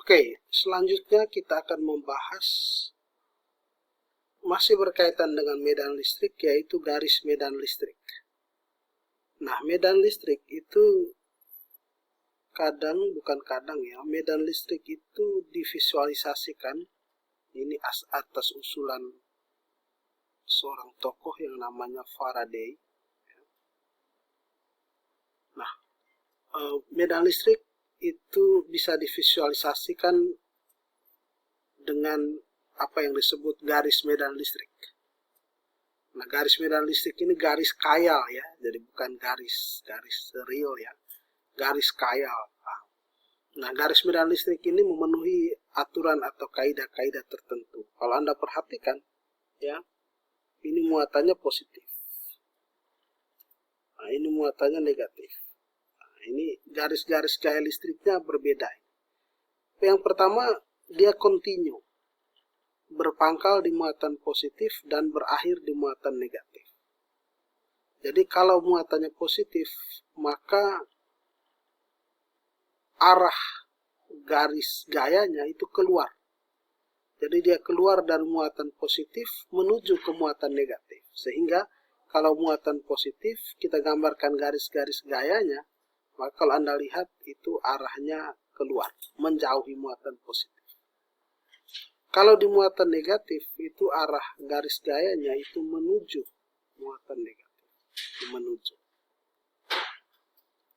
Oke, selanjutnya kita akan membahas masih berkaitan dengan medan listrik, yaitu garis medan listrik. Nah, medan listrik itu medan listrik itu divisualisasikan ini atas usulan seorang tokoh yang namanya Faraday. Nah, medan listrik itu bisa divisualisasikan dengan apa yang disebut garis medan listrik. Nah, garis medan listrik ini garis kayal ya, jadi bukan garis real ya, garis kayal. Nah, garis medan listrik ini memenuhi aturan atau kaidah-kaidah tertentu. Kalau Anda perhatikan ya, ini muatannya positif. Nah, ini muatannya negatif. Ini garis-garis gaya listriknya berbeda. Yang pertama, dia kontinu, berpangkal di muatan positif dan berakhir di muatan negatif. Jadi kalau muatannya positif, maka arah garis gayanya itu keluar. Jadi dia keluar dari muatan positif menuju ke muatan negatif. Sehingga kalau muatan positif, kita gambarkan garis-garis gayanya, maka kalau Anda lihat itu arahnya keluar, menjauhi muatan positif. Kalau di muatan negatif, itu arah garis gayanya itu menuju muatan negatif. Menuju.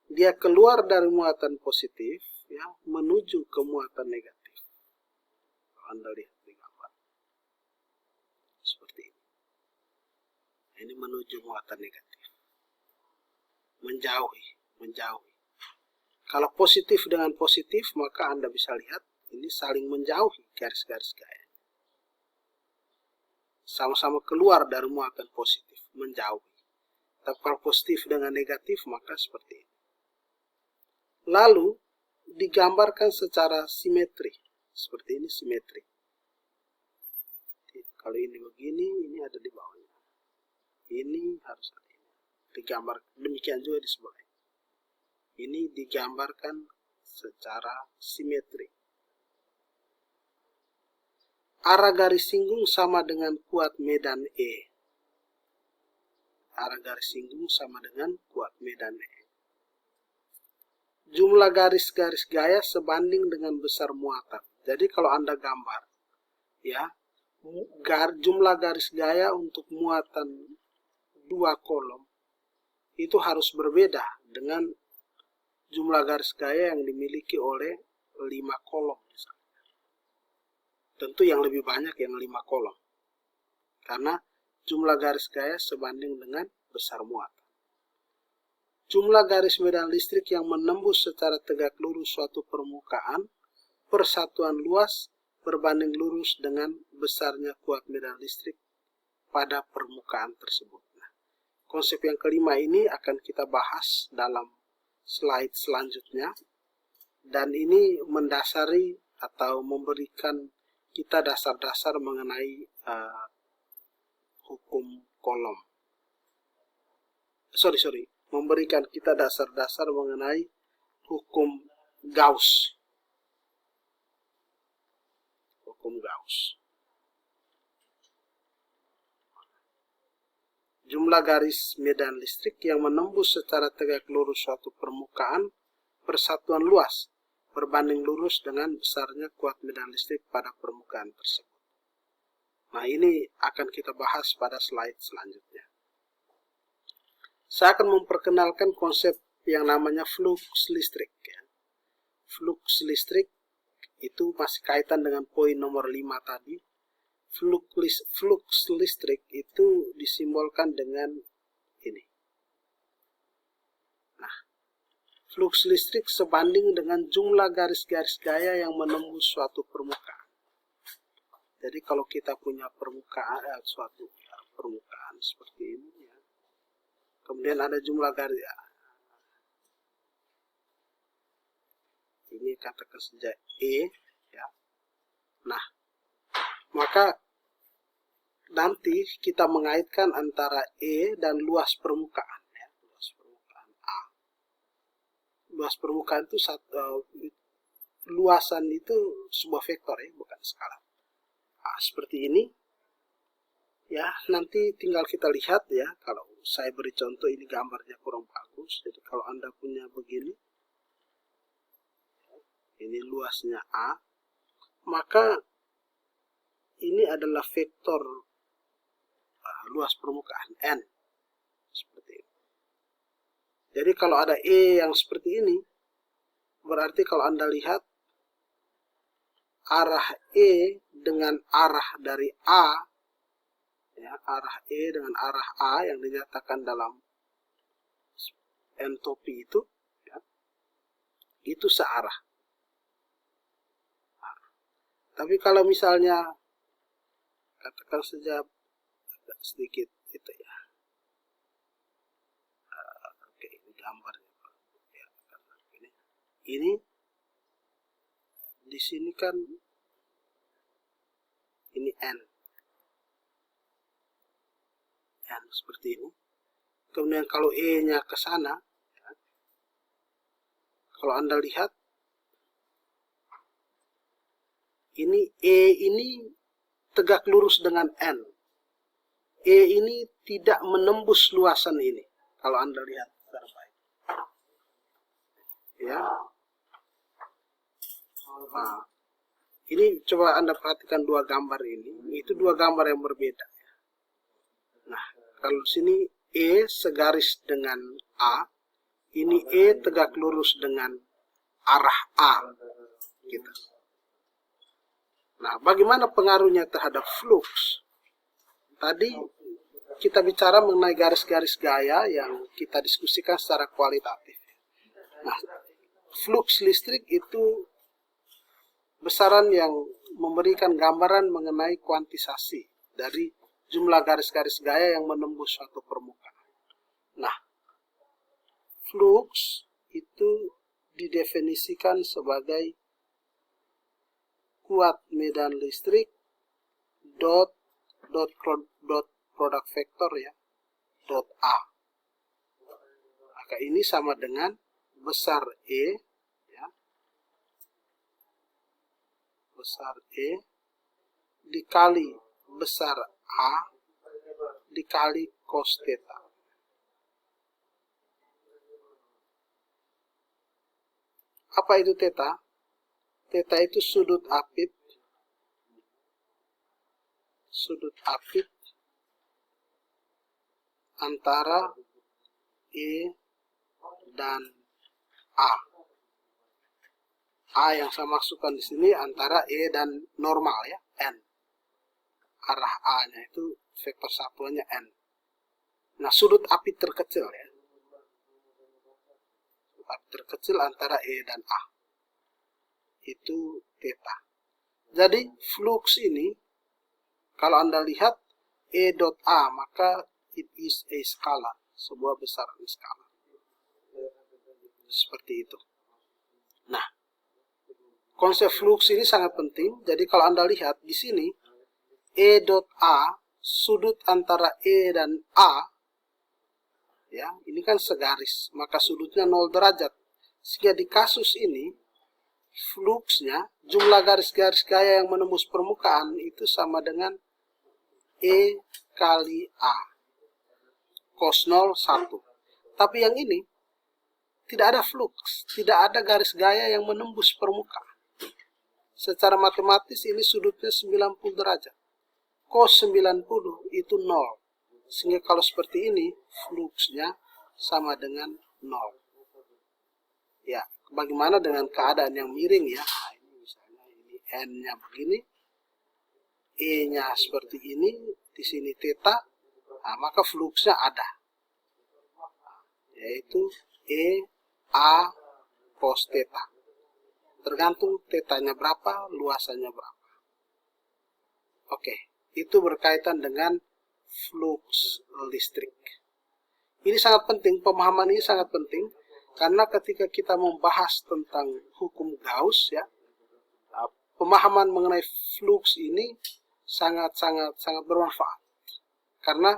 Dia keluar dari muatan positif, ya, menuju ke muatan negatif. Kalau Anda lihat di gambar. Seperti ini. Ini menuju muatan negatif. Menjauhi. Kalau positif dengan positif, maka Anda bisa lihat ini saling menjauhi garis-garis gaya. Sama-sama keluar dari muatan positif, menjauhi. Tapi kalau positif dengan negatif, maka seperti ini. Lalu, digambarkan secara simetri. Seperti ini simetri. Kalau ini begini, ini ada di bawahnya. Ini harus ada ini. Digambar, demikian juga di sebelah. Ini digambarkan secara simetri. Arah garis singgung sama dengan kuat medan E. Arah garis singgung sama dengan kuat medan E. Jumlah garis-garis gaya sebanding dengan besar muatan. Jadi kalau Anda gambar, ya, jumlah garis gaya untuk muatan 2 kolom itu harus berbeda dengan jumlah garis gaya yang dimiliki oleh 5 kolom misalnya. Tentu yang lebih banyak yang 5 kolom. Karena jumlah garis gaya sebanding dengan besar muatan. Jumlah garis medan listrik yang menembus secara tegak lurus suatu permukaan, persatuan luas berbanding lurus dengan besarnya kuat medan listrik pada permukaan tersebut. Nah, konsep yang kelima ini akan kita bahas dalam slide selanjutnya, dan ini mendasari atau memberikan kita dasar-dasar mengenai hukum kolom. Memberikan kita dasar-dasar mengenai hukum Gauss. Hukum Gauss. Jumlah garis medan listrik yang menembus secara tegak lurus suatu permukaan, persatuan luas berbanding lurus dengan besarnya kuat medan listrik pada permukaan tersebut. Nah, ini akan kita bahas pada slide selanjutnya. Saya akan memperkenalkan konsep yang namanya flux listrik. Flux listrik itu masih kaitan dengan poin nomor 5 tadi. Flux listrik itu disimbolkan dengan ini. Nah, flux listrik sebanding dengan jumlah garis-garis gaya yang menembus suatu permukaan. Jadi kalau kita punya suatu permukaan seperti ini, ya. Kemudian ada jumlah garis. Ini katakan saja E, ya. Nah, maka nanti kita mengaitkan antara E dan luas permukaan, ya. Luas permukaan A. Luas permukaan itu luasan itu sebuah vektor ya, bukan skala. Nah, seperti ini. Ya, nanti tinggal kita lihat ya, kalau saya beri contoh ini gambarnya kurang bagus. Jadi kalau Anda punya begini, ini luasnya A, maka ini adalah vektor luas permukaan N. Seperti ini. Jadi kalau ada E yang seperti ini, berarti kalau Anda lihat arah E dengan arah dari A, ya, arah E dengan arah A yang dinyatakan dalam entopi itu, ya, itu searah. Nah, tapi kalau misalnya katakan saja agak sedikit itu ya, oke, ini gambarnya, ya, karena ini di sini kan ini N seperti ini. Kemudian kalau E-nya ke sana, ya, kalau Anda lihat ini E ini tegak lurus dengan N. E ini tidak menembus luasan ini. Kalau Anda lihat secara baik, ya. Nah, ini coba Anda perhatikan dua gambar ini. Itu dua gambar yang berbeda. Nah, kalau sini E segaris dengan A, ini E tegak lurus dengan arah A, gitu. Nah, bagaimana pengaruhnya terhadap flux? Tadi kita bicara mengenai garis-garis gaya yang kita diskusikan secara kualitatif. Nah, flux listrik itu besaran yang memberikan gambaran mengenai kuantisasi dari jumlah garis-garis gaya yang menembus suatu permukaan. Nah, flux itu didefinisikan sebagai kuat medan listrik dot produk vektor ya, dot A. Maka ini sama dengan besar E, ya, besar E dikali besar A dikali cos theta. Apa itu theta? Theta itu sudut apit antara E dan A. A yang saya maksudkan di sini antara E dan normal ya, N. Arah A-nya itu vektor satuannya N. Nah, sudut apit terkecil ya. Sudut apit terkecil antara E dan A. Itu theta. Jadi flux ini kalau Anda lihat E dot A, maka it is a scalar, sebuah besaran skalar. Seperti itu. Nah, konsep flux ini sangat penting. Jadi kalau Anda lihat di sini E dot A, sudut antara E dan A, ya, ini kan segaris, maka sudutnya 0 derajat. Sehingga di kasus ini fluxnya, jumlah garis-garis gaya yang menembus permukaan itu sama dengan E kali A. Cos 0, 1. Tapi yang ini, tidak ada flux, tidak ada garis gaya yang menembus permukaan. Secara matematis ini sudutnya 90 derajat. Cos 90 itu 0. Sehingga kalau seperti ini, fluxnya sama dengan 0. Ya, bagaimana dengan keadaan yang miring ya? Nah, ini misalnya ini N-nya begini, E-nya seperti ini, di sini theta, nah, maka fluxnya ada, yaitu E A cos theta. Tergantung tetanya berapa, luasannya berapa. Oke, itu berkaitan dengan flux listrik. Ini sangat penting, pemahaman ini sangat penting, karena ketika kita membahas tentang hukum Gauss ya, pemahaman mengenai flux ini sangat bermanfaat. Karena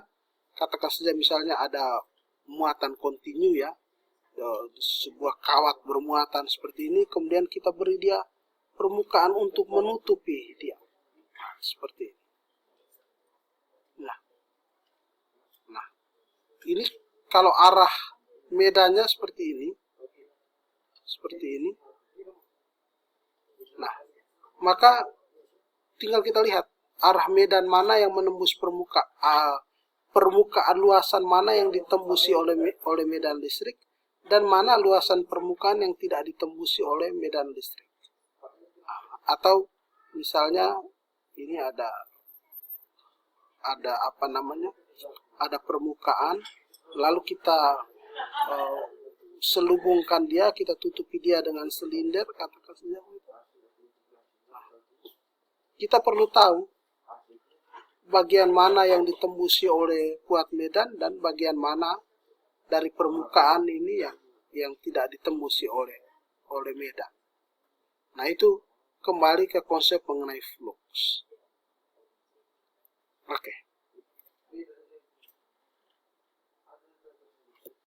katakan saja misalnya ada muatan kontinu ya, sebuah kawat bermuatan seperti ini, kemudian kita beri dia permukaan untuk menutupi dia. Seperti ini. Nah, ini kalau arah medannya seperti ini. Nah, maka tinggal kita lihat arah medan mana yang menembus permukaan luasan mana yang ditembusi oleh medan listrik, dan mana luasan permukaan yang tidak ditembusi oleh medan listrik. Atau misalnya ini ada ada permukaan, lalu kita selubungkan dia, kita tutupi dia dengan silinder, katakan saja. Kita perlu tahu bagian mana yang ditembusi oleh kuat medan dan bagian mana dari permukaan ini yang tidak ditembusi oleh medan. Nah, itu kembali ke konsep mengenai flux. Oke.